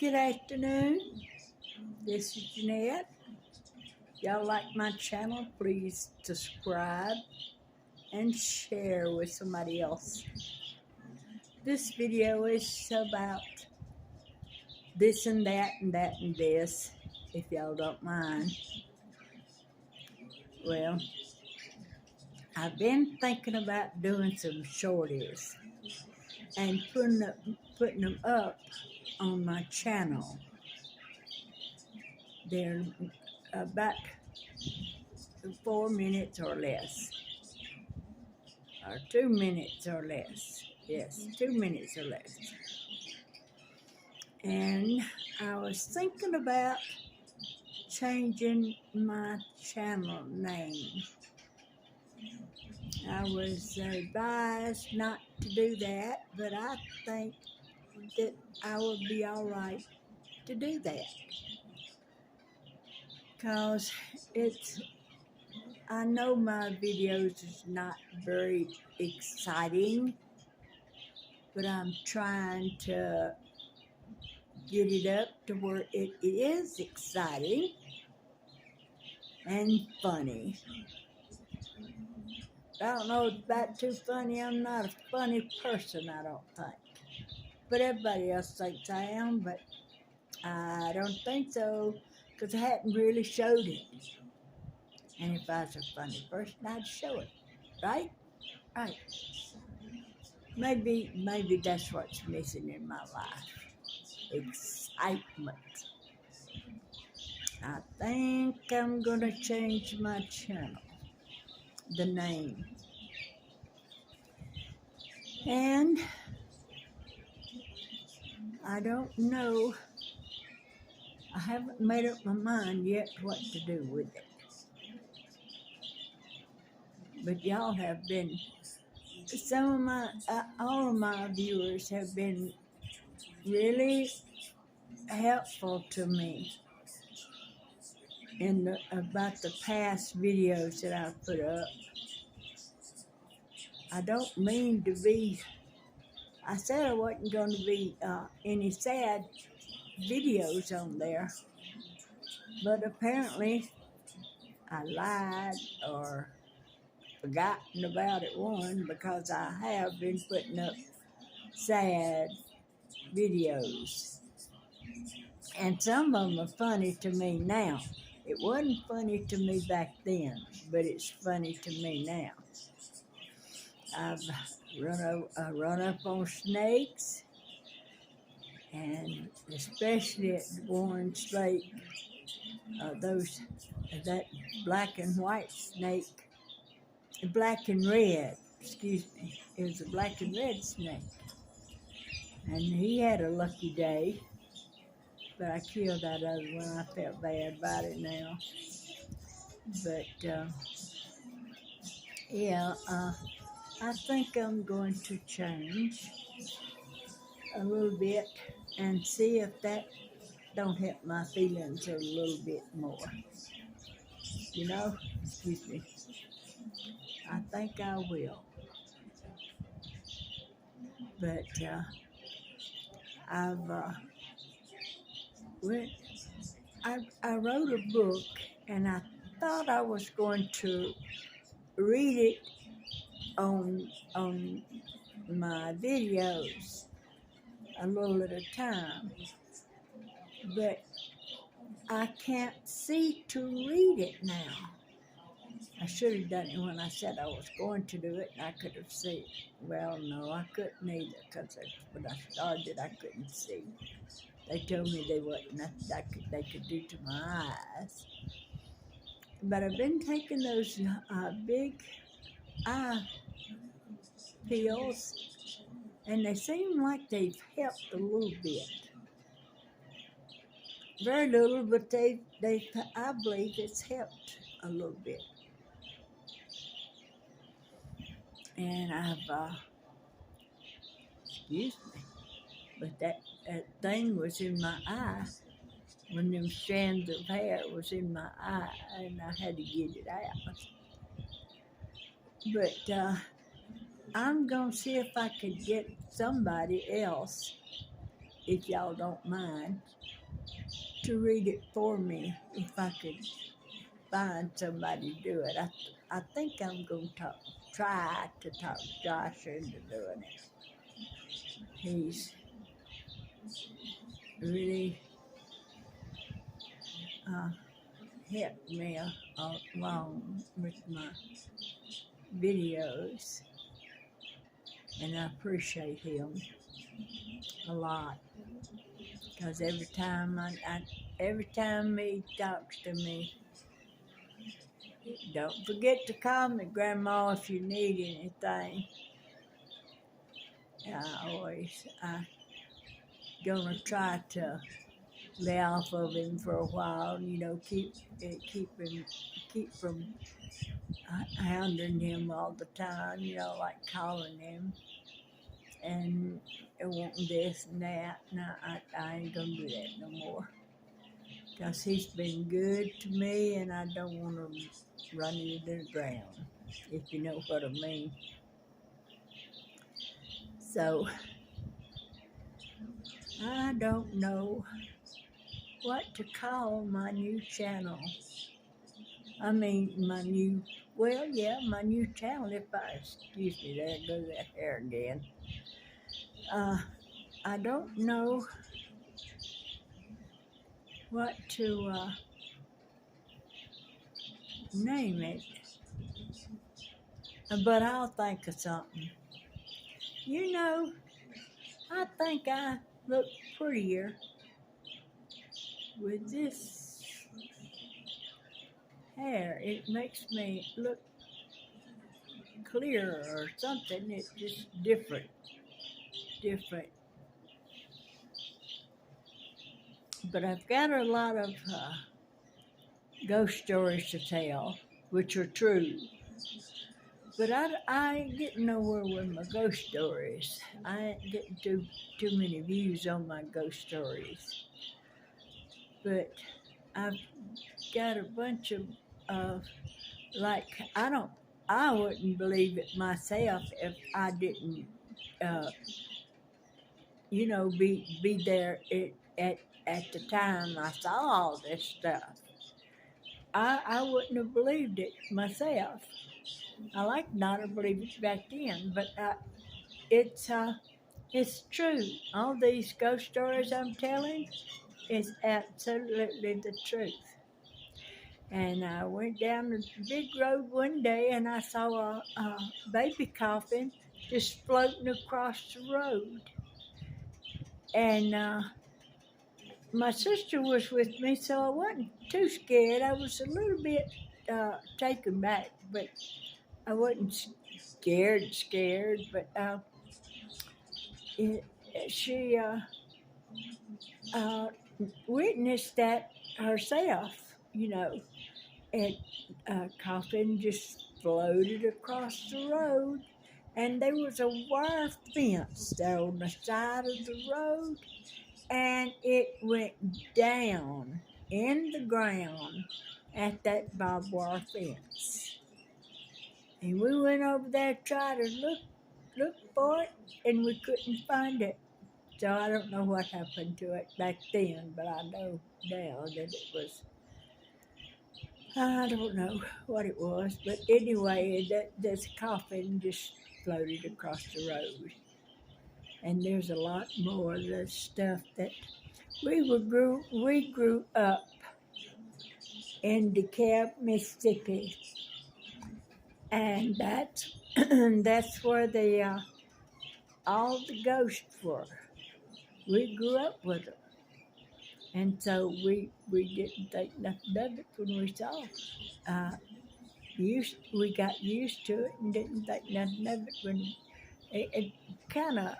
Good afternoon. This is Jeanette. Y'all like my channel? Please subscribe and share with somebody else. This video is about this and that and that and this, if y'all don't mind. Well, I've been thinking about doing some shorties and putting them up on my channel. They're about 4 minutes or less, or 2 minutes or less. Yes, 2 minutes or less. And I was thinking about changing my channel name. I was advised not to do that, but I think that I would be all right to do that. Because I know my videos is not very exciting, but I'm trying to get it up to where it is exciting and funny. I don't know if that's too funny. I'm not a funny person, I don't think. But everybody else thinks I am, but I don't think so, because I hadn't really showed it. And if I was a funny person, I'd show it, right? Right. Maybe that's what's missing in my life. Excitement. I think I'm gonna change my channel, the name. And I don't know, I haven't made up my mind yet what to do with it. But y'all have been, all of my viewers have been really helpful to me about the past videos that I've put up. I don't mean to be, I said I wasn't going to be any sad videos on there, but apparently I lied or forgotten about it one, because I have been putting up sad videos. And some of them are funny to me now. It wasn't funny to me back then, but it's funny to me now. I've run up on snakes, and especially at Warren Lake, that black and white snake, black and red, excuse me, it was a black and red snake. And he had a lucky day, but I killed that other one. I felt bad about it now. But, I think I'm going to change a little bit and see if that don't help my feelings a little bit more. You know, excuse me. I think I will. But I wrote a book, and I thought I was going to read it on my videos a little at a time, but I can't see to read it now. I should have done it when I said I was going to do it, and I could have seen. Well, no, I couldn't either, because when I started, I couldn't see. They told me there wasn't nothing they could do to my eyes. But I've been taking those big eye pills, and they seem like they've helped a little bit. Very little, but I believe it's helped a little bit. And excuse me, but that thing was in my eye. When them strands of hair was in my eye, and I had to get it out. But I'm going to see if I could get somebody else if y'all don't mind, to read it for me if I could find somebody to do it. I think I'm going to try to talk Josh into doing it. He's really helped me along with my videos, and I appreciate him a lot because every time he talks to me, don't forget to call me, Grandma, if you need anything. I gonna try to lay off of him for a while. Keep from hounding him all the time. Like calling him and wanting this and that. No, I ain't gonna do that no more. Because he's been good to me, and I don't want to run him to the ground, if you know what I mean. So, I don't know what to call my new channel. I mean, my new channel, excuse me, there goes that hair again. I don't know what to name it, but I'll think of something. I think I look prettier with this hair. It makes me look clearer or something. It's just different. But I've got a lot of ghost stories to tell, which are true. But I ain't getting nowhere with my ghost stories. I ain't getting too many views on my ghost stories. But I've got a bunch of I wouldn't believe it myself if I didn't, be there at the time I saw all this stuff. I wouldn't have believed it myself. I like not to believe it back then, but it's true. All these ghost stories I'm telling is absolutely the truth. And I went down the big road one day and I saw a baby coffin just floating across the road. And my sister was with me, so I wasn't too scared. I was a little bit taken back, but I wasn't scared. But she witnessed that herself, and coffin just floated across the road, and there was a wire fence there on the side of the road, and it went down in the ground at that barbed wire fence. And we went over there to try to look for it, and we couldn't find it. So I don't know what happened to it back then, but I know now that it was, I don't know what it was, but anyway, this coffin just floated across the road. And there's a lot more of the stuff that we grew up in DeKalb, Mississippi, and that's where all the ghosts were. We grew up with them, and so we didn't think nothing of it when we saw it. We got used to it and didn't think nothing of it when it kind of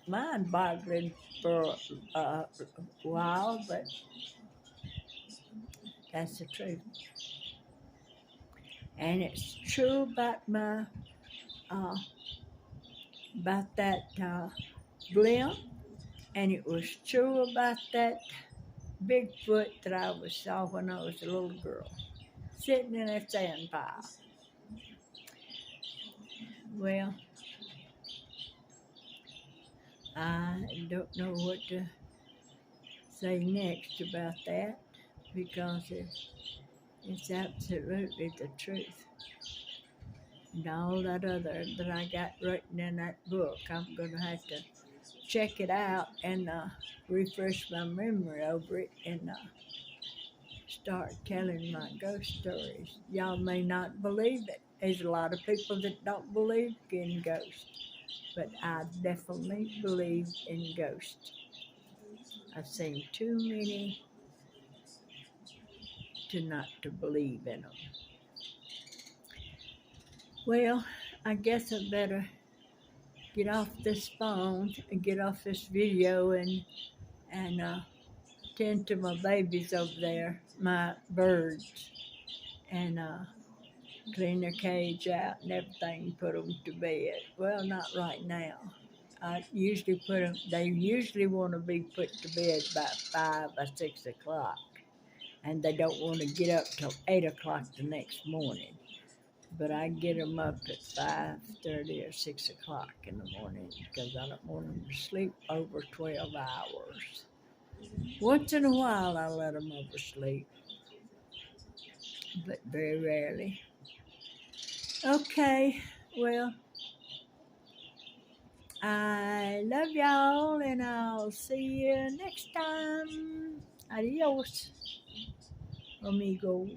mind-boggling for a while, but that's the truth. And it's true about that blimp, and it was true about that Bigfoot that I saw when I was a little girl, sitting in a sand pile. Well, I don't know what to say next about that because it's absolutely the truth. And all that other that I got written in that book, I'm going to have to check it out and refresh my memory over it and start telling my ghost stories. Y'all may not believe it. There's a lot of people that don't believe in ghosts, but I definitely believe in ghosts. I've seen too many to not to believe in them. Well, I guess I better get off this phone and get off this video and tend to my babies over there, my birds, and clean their cage out and everything, and put them to bed. Well, not right now. I usually put them. They usually want to be put to bed by 5 or 6 o'clock, and they don't want to get up till 8 o'clock the next morning. But I get them up at 5:30 or 6 o'clock in the morning because I don't want them to sleep over 12 hours. Once in a while, I let them oversleep, but very rarely. Okay, well, I love y'all, and I'll see you next time. Adios, amigo.